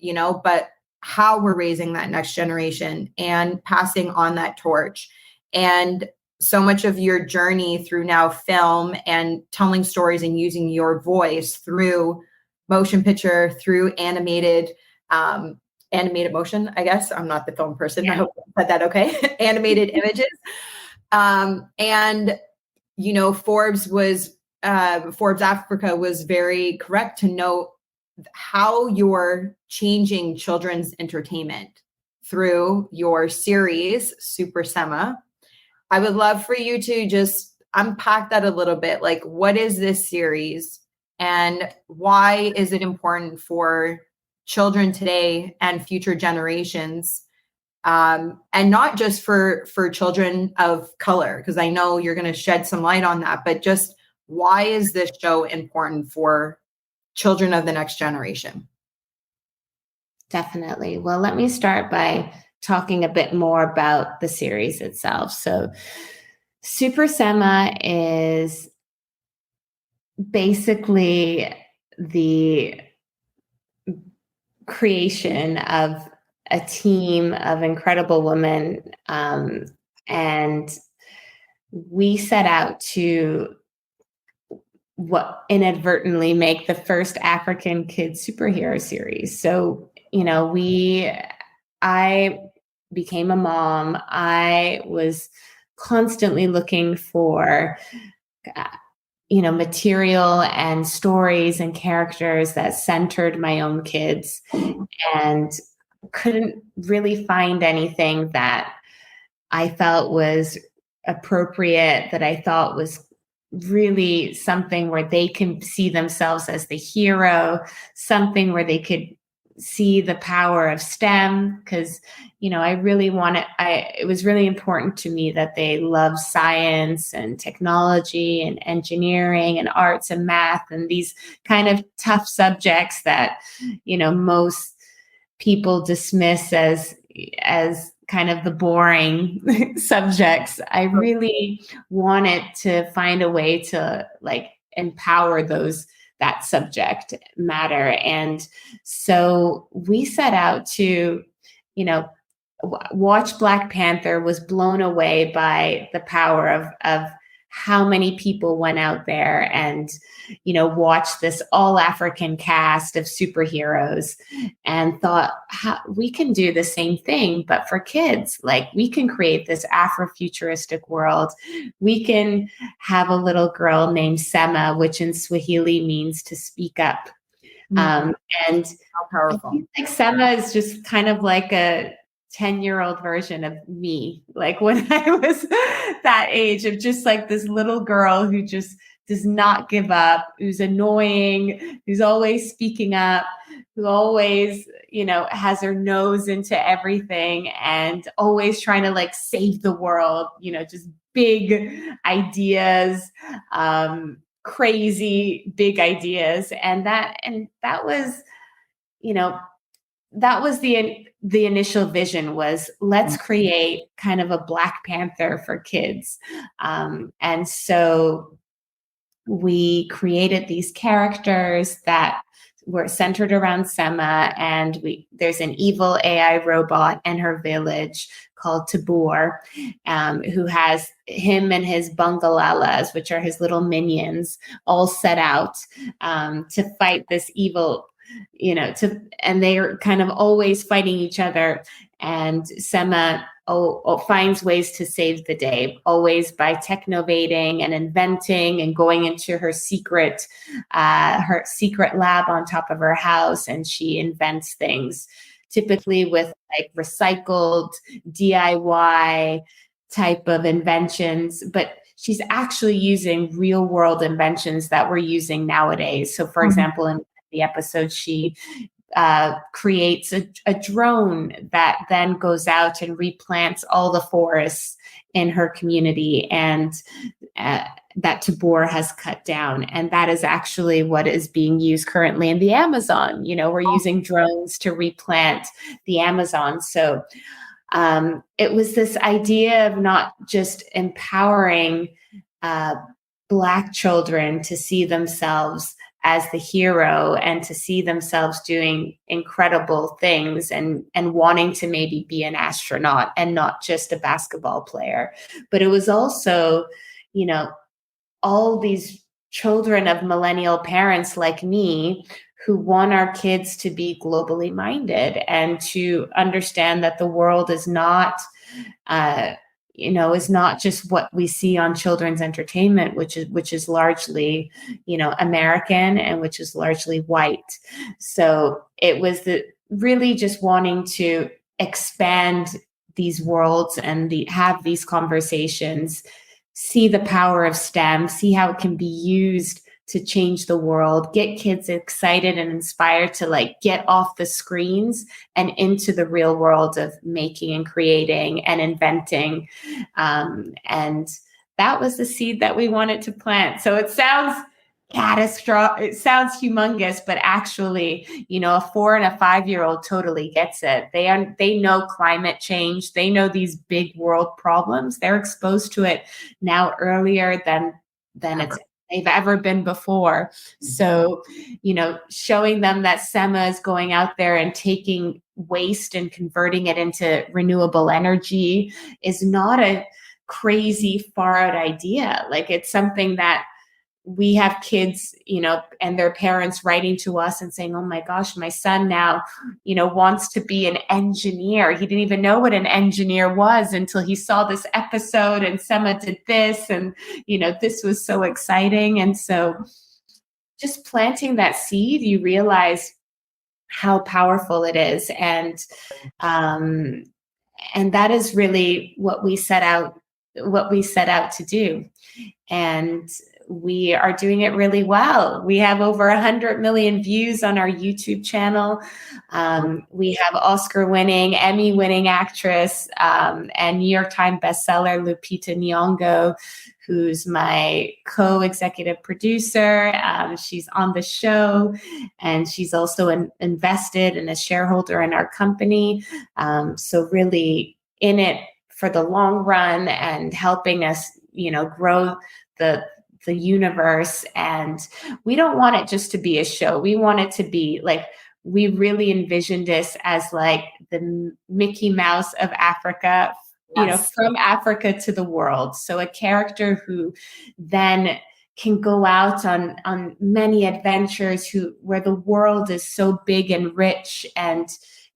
but how we're raising that next generation and passing on that torch. And so much of your journey through now film and telling stories and using your voice through motion picture, through animated motion, I guess. I'm not the film person. Yeah. I hope I said that okay. Animated images. And Forbes Africa was very correct to note how you're changing children's entertainment through your series, Super Sema. I would love for you to just unpack that a little bit. Like, what is this series and why is it important for children today and future generations? And not just for children of color, because I know you're going to shed some light on that, but just why is this show important for children of the next generation? Definitely. Well, let me start by talking a bit more about the series itself. So Super Sema is basically the creation of a team of incredible women. And we set out to inadvertently make the first African kids superhero series. So, I became a mom. I was constantly looking for, material and stories and characters that centered my own kids, and couldn't really find anything that I felt was appropriate, that I thought was really something where they can see themselves as the hero, something where they could see the power of STEM, because it was really important to me that they love science and technology and engineering and arts and math and these kind of tough subjects that most people dismiss as kind of the boring subjects. I really wanted to find a way to empower that subject matter. And so we set out to, watch Black Panther, was blown away by the power of how many people went out there and, watched this all African cast of superheroes and thought, we can do the same thing, but for kids. Like, we can create this Afrofuturistic world. We can have a little girl named Sema, which in Swahili means to speak up. And how powerful. I think Sema is just kind of like a 10-year-old version of me, like when I was that age, of just like this little girl who just does not give up, who's annoying, who's always speaking up, who always, has her nose into everything and always trying to save the world, just big ideas, crazy big ideas. And that was, that was the initial vision, was let's create kind of a Black Panther for kids. And so we created these characters that were centered around Sema, and there's an evil AI robot in her village called Tabor, who has him and his bungalalas, which are his little minions, all set out to fight this evil, and they're kind of always fighting each other. And Sema finds ways to save the day, always by technovating and inventing and going into her secret lab on top of her house, and she invents things, typically with recycled DIY type of inventions, but she's actually using real world inventions that we're using nowadays. So for example, in the episode, she creates a drone that then goes out and replants all the forests in her community, and that Tabor has cut down. And that is actually what is being used currently in the Amazon. We're using drones to replant the Amazon. So it was this idea of not just empowering Black children to see themselves as the hero and to see themselves doing incredible things and wanting to maybe be an astronaut and not just a basketball player. But it was also, all these children of millennial parents like me who want our kids to be globally minded and to understand that the world is not, is not just what we see on children's entertainment, which is largely, American and which is largely white. So it was really just wanting to expand these worlds and have these conversations, see the power of STEM, see how it can be used to change the world, get kids excited and inspired to get off the screens and into the real world of making and creating and inventing. And that was the seed that we wanted to plant. So it sounds catastrophic, it sounds humongous, but actually, a 4 and a 5-year-old totally gets it. They know climate change. They know these big world problems. They're exposed to it now earlier than they've ever been before. So, showing them that Sema is going out there and taking waste and converting it into renewable energy is not a crazy far out idea. It's something that we have kids, and their parents writing to us and saying, oh my gosh, my son now, wants to be an engineer. He didn't even know what an engineer was until he saw this episode and Sema did this. And, this was so exciting. And so just planting that seed, you realize how powerful it is. And that is really what we set out to do. And we are doing it really well. We have over 100 million views on our YouTube channel. We have Oscar-winning, Emmy-winning actress and New York Times bestseller Lupita Nyong'o, who's my co-executive producer. She's on the show, and she's also invested and a shareholder in our company. So really in it for the long run and helping us, grow the universe. And we don't want it just to be a show. We want it to be we really envisioned this as the Mickey Mouse of Africa, Yes. From Africa to the world. So a character who then can go out on many adventures where the world is so big and rich and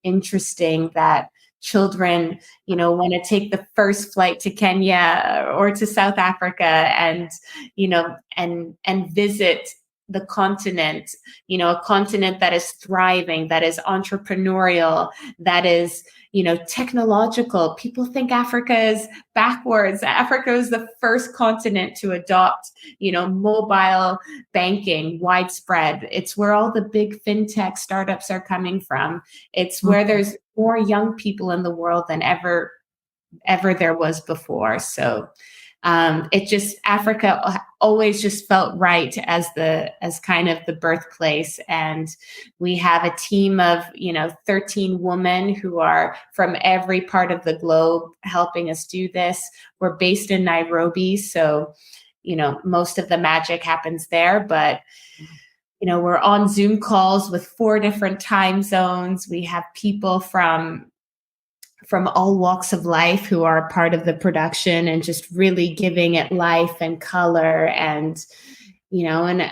interesting that children, want to take the first flight to Kenya or to South Africa and visit the continent, a continent that is thriving, that is entrepreneurial, that is, technological. People think Africa is backwards. Africa is the first continent to adopt, mobile banking widespread. It's where all the big fintech startups are coming from. It's where there's more young people in the world than ever there was before. So Africa always just felt right as kind of the birthplace. And we have a team of, 13 women who are from every part of the globe helping us do this. We're based in Nairobi. So, most of the magic happens there, but we're on Zoom calls with 4 different time zones. We have people from all walks of life who are part of the production and just really giving it life and color. And, and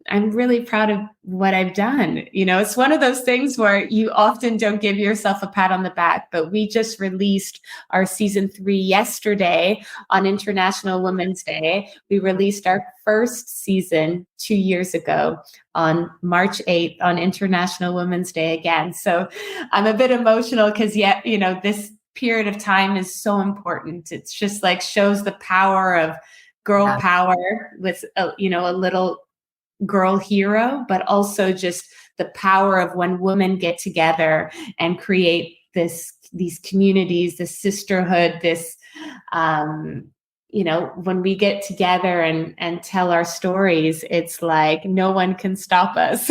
I'm really proud of what I've done. It's one of those things where you often don't give yourself a pat on the back, but we just released our season 3 yesterday on International Women's Day. We released our first season 2 years ago on March 8th on International Women's Day again. So I'm a bit emotional because this period of time is so important. It's just shows the power of girl power with a little girl hero, but also just the power of when women get together and create these communities, this sisterhood, this, when we get together and tell our stories, it's like no one can stop us.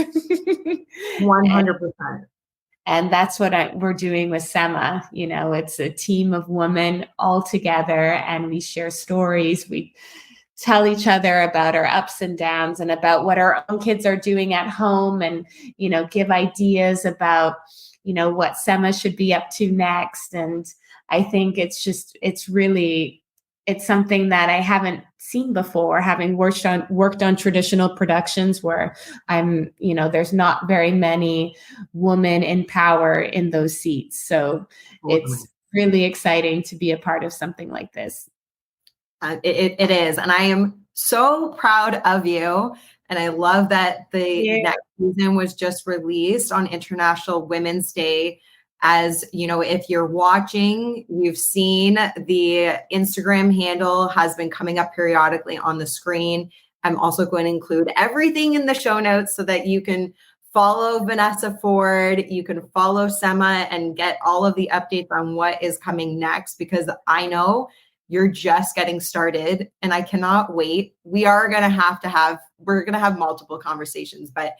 100%. And that's what we're doing with Sema. It's a team of women all together, and we share stories. We tell each other about our ups and downs and about what our own kids are doing at home, and, give ideas about, what Sema should be up to next. And I think it's something that I haven't seen before, having worked on traditional productions where there's not very many women in power in those seats. So it's really exciting to be a part of something like this. It is. And I am so proud of you. And I love that the next season was just released on International Women's Day. As you know, if you're watching, you've seen the Instagram handle has been coming up periodically on the screen. I'm also going to include everything in the show notes so that you can follow Vanessa Ford, you can follow Sema, and get all of the updates on what is coming next, because I know you're just getting started and I cannot wait. We're going to have multiple conversations, but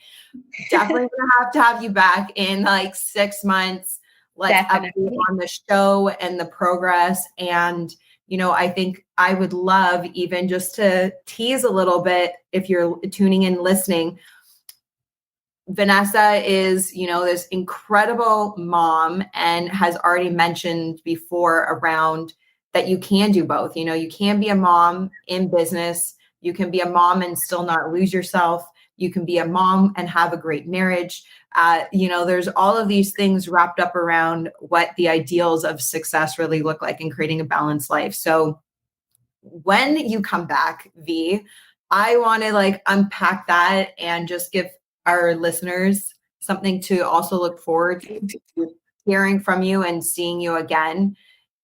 definitely going to have you back in like 6 months. Let's update on the show and the progress. And, I think I would love even just to tease a little bit, if you're tuning in, listening. Vanessa is, this incredible mom, and has already mentioned before around that you can do both. You can be a mom in business. You can be a mom and still not lose yourself. You can be a mom and have a great marriage. There's all of these things wrapped up around what the ideals of success really look like in creating a balanced life. So when you come back, V, I want to unpack that and just give our listeners something to also look forward to hearing from you and seeing you again.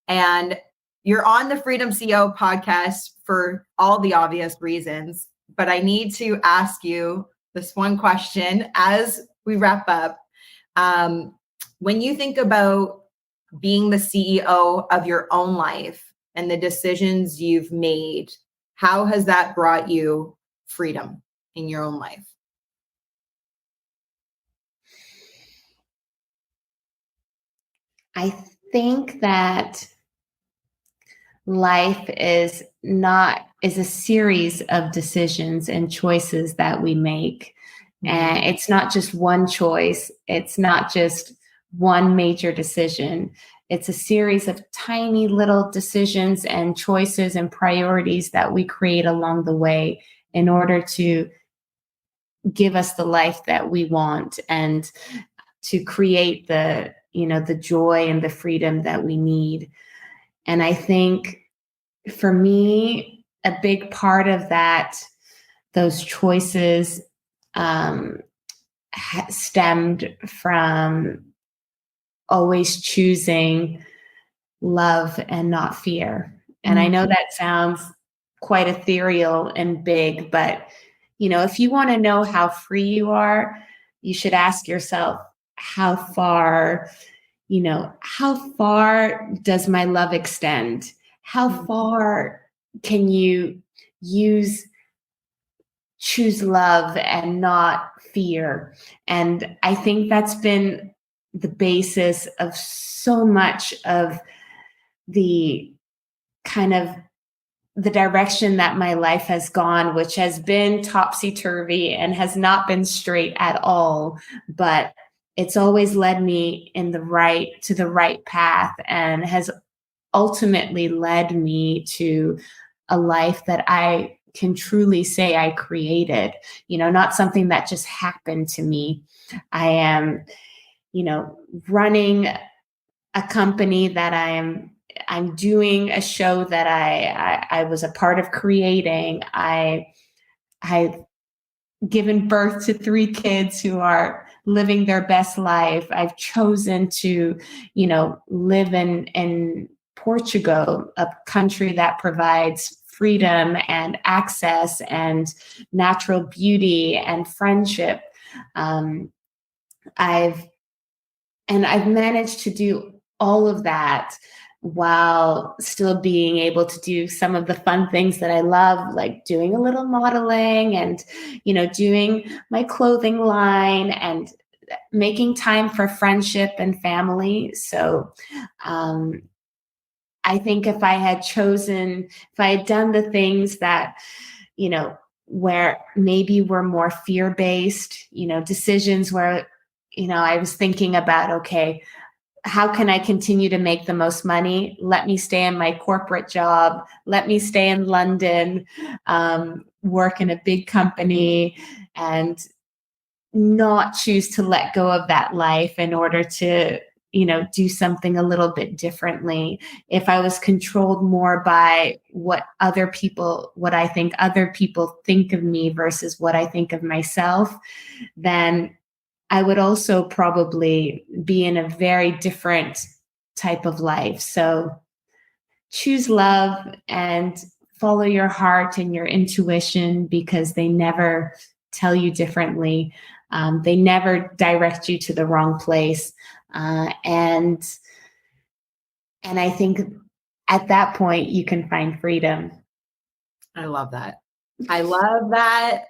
And you're on the Freedom CEO podcast for all the obvious reasons, but I need to ask you this one question as we wrap up. When you think about being the CEO of your own life and the decisions you've made, how has that brought you freedom in your own life? I think that life is a series of decisions and choices that we make. And it's not just one choice. It's not just one major decision. It's a series of tiny little decisions and choices and priorities that we create along the way in order to give us the life that we want and to create the joy and the freedom that we need. And I think for me, a big part of those choices stemmed from always choosing love and not fear. And I know that sounds quite ethereal and big, but if you want to know how free you are, you should ask yourself, how far does my love extend? How far can you choose love and not fear? And I think that's been the basis of so much of the kind of the direction that my life has gone, which has been topsy-turvy and has not been straight at all, but it's always led me to the right path, and has ultimately led me to a life that I can truly say I created, not something that just happened to me. I am, running a company that I'm doing a show that I was a part of creating. I've given birth to 3 kids who are living their best life. I've chosen to, live in Portugal, a country that provides freedom and access and natural beauty and friendship. I've managed to do all of that while still being able to do some of the fun things that I love, like doing a little modeling and, doing my clothing line and making time for friendship and family. So I think if I had done the things that, where maybe were more fear-based, decisions where, I was thinking about, okay, how can I continue to make the most money? Let me stay in my corporate job. Let me stay in London, work in a big company, and not choose to let go of that life in order to, do something a little bit differently. If I was controlled more by what I think other people think of me versus what I think of myself, then I would also probably be in a very different type of life. So choose love and follow your heart and your intuition, because they never tell you differently. They never direct you to the wrong place. And I think at that point you can find freedom. I love that. I love that.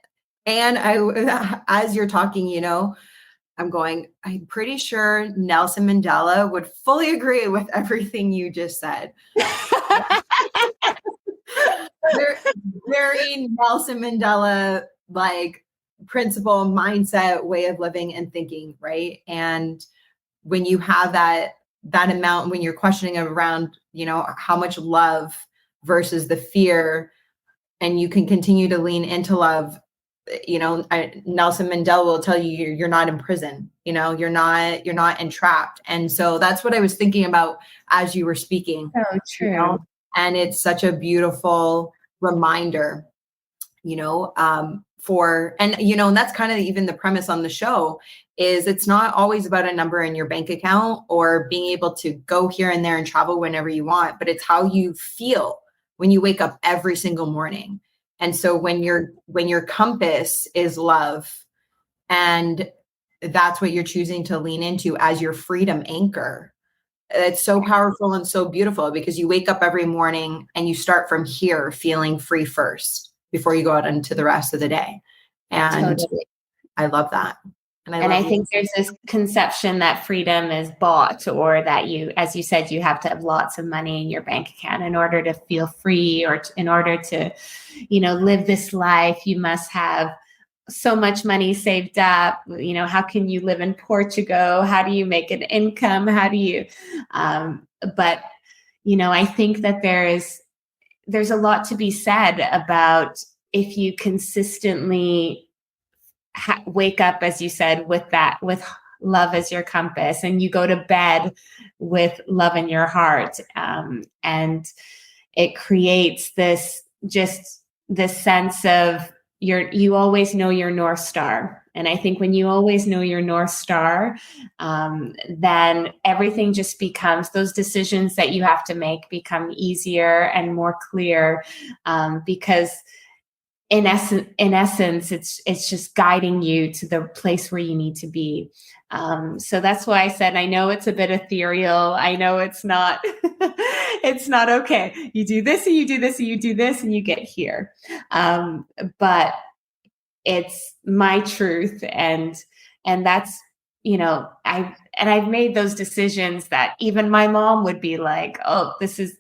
And as you're talking, I'm pretty sure Nelson Mandela would fully agree with everything you just said. Very Nelson Mandela, like, principle, mindset, way of living and thinking, right? And when you have that amount, when you're questioning around, how much love versus the fear, and you can continue to lean into love, Nelson Mandela will tell you you're not in prison, you're not entrapped. And so that's what I was thinking about as you were speaking. So true. And it's such a beautiful reminder, and that's kind of even the premise on the show, is it's not always about a number in your bank account or being able to go here and there and travel whenever you want, but it's how you feel when you wake up every single morning. And so when your compass is love, and that's what you're choosing to lean into as your freedom anchor, it's so powerful and so beautiful, because you wake up every morning and you start from here feeling free first before you go out into the rest of the day. And totally. I love that. And I think there's this conception that freedom is bought, or that you, as you said, you have to have lots of money in your bank account in order to feel free, or in order to, live this life. You must have so much money saved up. How can you live in Portugal? How do you make an income? How do you, but, I think that there's a lot to be said about if you consistently wake up, as you said, with love as your compass, and you go to bed with love in your heart. And it creates this sense of you always know your North Star. And I think when you always know your North Star, then everything just becomes, those decisions that you have to make become easier and more clear, because in essence, it's just guiding you to the place where you need to be. So that's why I said, I know it's a bit ethereal. I know it's not, it's not okay. You do this and you do this and you do this and you get here. But it's my truth. And that's, I've made those decisions that even my mom would be like, oh, this is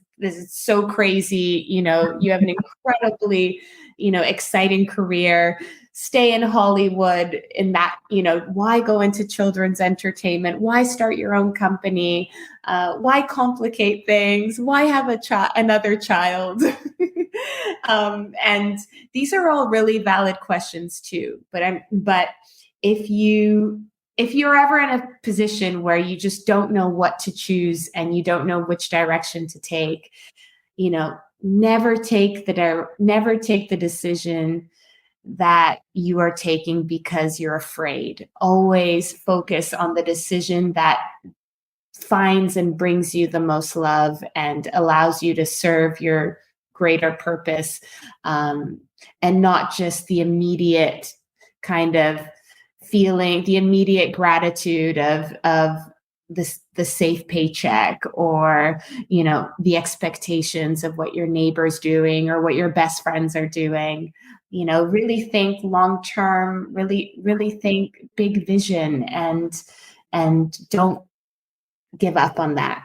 so crazy. You have an incredibly, exciting career, stay in Hollywood, in that, why go into children's entertainment? Why start your own company? Why complicate things? Why have another child? And these are all really valid questions too. But if you're ever in a position where you just don't know what to choose and you don't know which direction to take, never take the decision that you are taking because you're afraid. Always focus on the decision that finds and brings you the most love and allows you to serve your greater purpose, and not just the immediate kind of feeling the immediate gratitude of the safe paycheck, or, you know, the expectations of what your neighbor's doing or what your best friends are doing. You know, really think long term, really think big vision, and don't give up on that.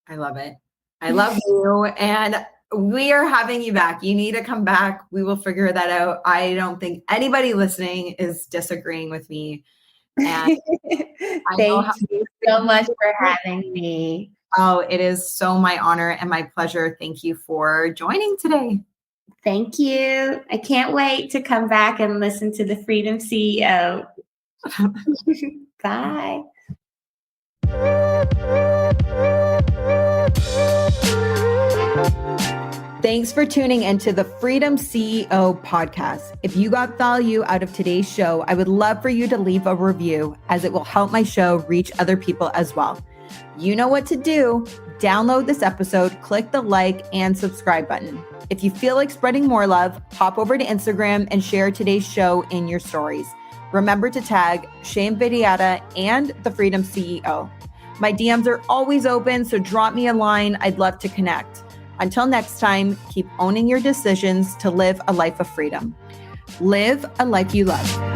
I love it. I love you. And we are having you back. You need to come back. We will figure that out. I don't think anybody listening is disagreeing with me. And Thank you so much for having me. Oh, it is so my honor and my pleasure. Thank you for joining today. Thank you. I can't wait to come back and listen to the Freedom CEO. Bye. Thanks for tuning into the Freedom CEO podcast. If you got value out of today's show, I would love for you to leave a review, as it will help my show reach other people as well. You know what to do. Download this episode, click the like and subscribe button. If you feel like spreading more love, hop over to Instagram and share today's show in your stories. Remember to tag Shae and the Freedom CEO. My DMs are always open, so drop me a line. I'd love to connect. Until next time, keep owning your decisions to live a life of freedom. Live a life you love.